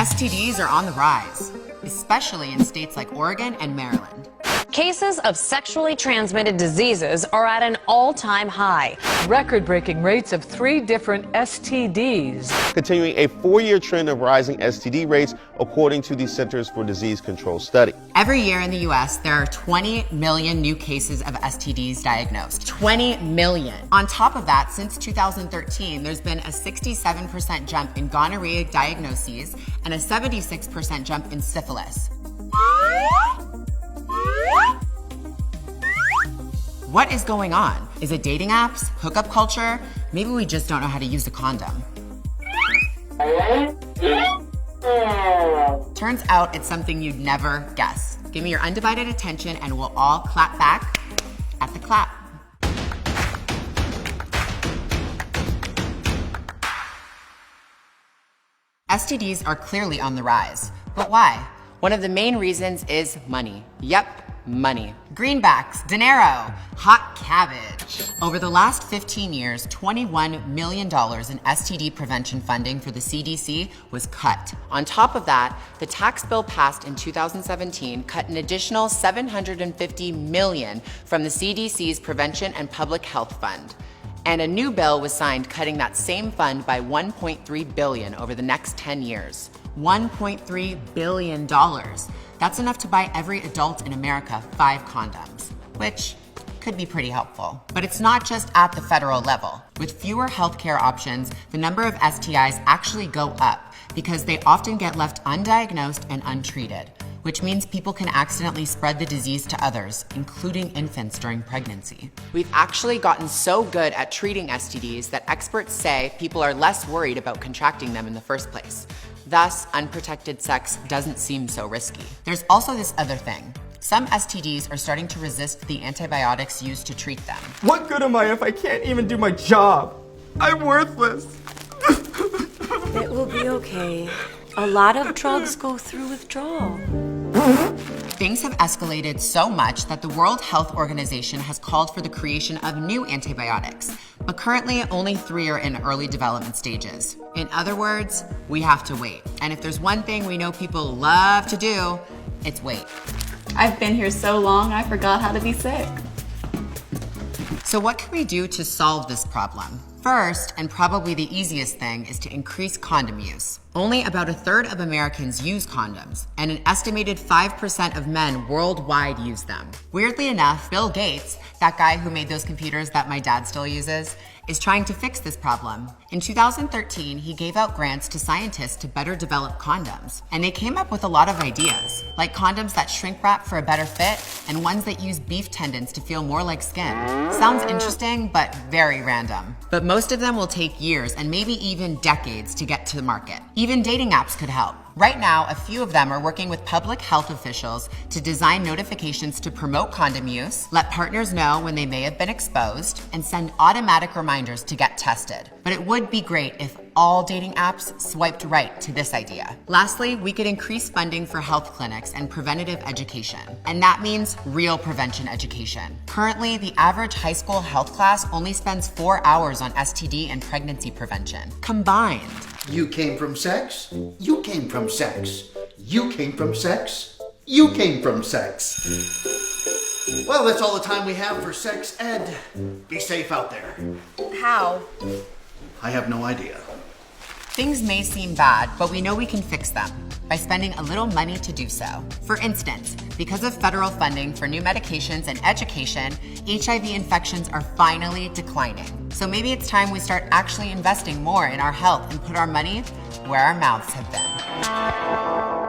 STDs are on the rise, especially in states like Oregon and Maryland. Cases of sexually transmitted diseases are at an all-time high. Record-breaking rates of 3 different STDs. Continuing a 4-year trend of rising STD rates, according to the Centers for Disease Control study. Every year in the U.S., there are 20 million new cases of STDs diagnosed. 20 million. On top of that, since 2013, there's been a 67% jump in gonorrhea diagnoses and a 76% jump in syphilis. What is going on? Is it dating apps, hookup culture? Maybe we just don't know how to use a condom. Turns out it's something you'd never guess. Give me your undivided attention and we'll all clap back at the clap. STDs are clearly on the rise. But why? One of the main reasons is money. Yep, money. Greenbacks, dinero, hot cabbage. Over the last 15 years, $21 million in STD prevention funding for the CDC was cut. On top of that, the tax bill passed in 2017 cut an additional $750 million from the CDC's Prevention and Public Health Fund. And a new bill was signed cutting that same fund by $1.3 billion over the next 10 years. $1.3 billion. That's enough to buy every adult in America 5 condoms, which could be pretty helpful. But it's not just at the federal level. With fewer healthcare options, the number of STIs actually go up because they often get left undiagnosed and untreated, which means people can accidentally spread the disease to others, including infants during pregnancy. We've actually gotten so good at treating STDs that experts say people are less worried about contracting them in the first place. Thus, unprotected sex doesn't seem so risky. There's also this other thing. Some STDs are starting to resist the antibiotics used to treat them. What good am I if I can't even do my job? I'm worthless. It will be okay. A lot of drugs go through withdrawal. Things have escalated so much that the World Health Organization has called for the creation of new antibiotics, but currently only 3 are in early development stages. In other words, we have to wait. And if there's one thing we know people love to do, it's wait. I've been here so long, I forgot how to be sick. So what can we do to solve this problem? First, and probably the easiest thing, is to increase condom use. Only about 1/3 of Americans use condoms, and an estimated 5% of men worldwide use them. Weirdly enough, Bill Gates, that guy who made those computers that my dad still uses, is trying to fix this problem. In 2013, he gave out grants to scientists to better develop condoms, and they came up with a lot of ideas, like condoms that shrink wrap for a better fit and ones that use beef tendons to feel more like skin. Sounds interesting, but very random. But most of them will take years and maybe even decades to get to the market. Even dating apps could help. Right now, a few of them are working with public health officials to design notifications to promote condom use, let partners know when they may have been exposed, and send automatic reminders to get tested. But it would be great if all dating apps swiped right to this idea. Lastly, we could increase funding for health clinics and preventative education. And that means real prevention education. Currently, the average high school health class only spends 4 hours on STD and pregnancy prevention, combined. You came from sex. You came from sex. You came from sex. You came from sex. Well, that's all the time we have for sex ed. Be safe out there. How? I have no idea. Things may seem bad, but we know we can fix them by spending a little money to do so. For instance, because of federal funding for new medications and education, HIV infections are finally declining. So maybe it's time we start actually investing more in our health and put our money where our mouths have been.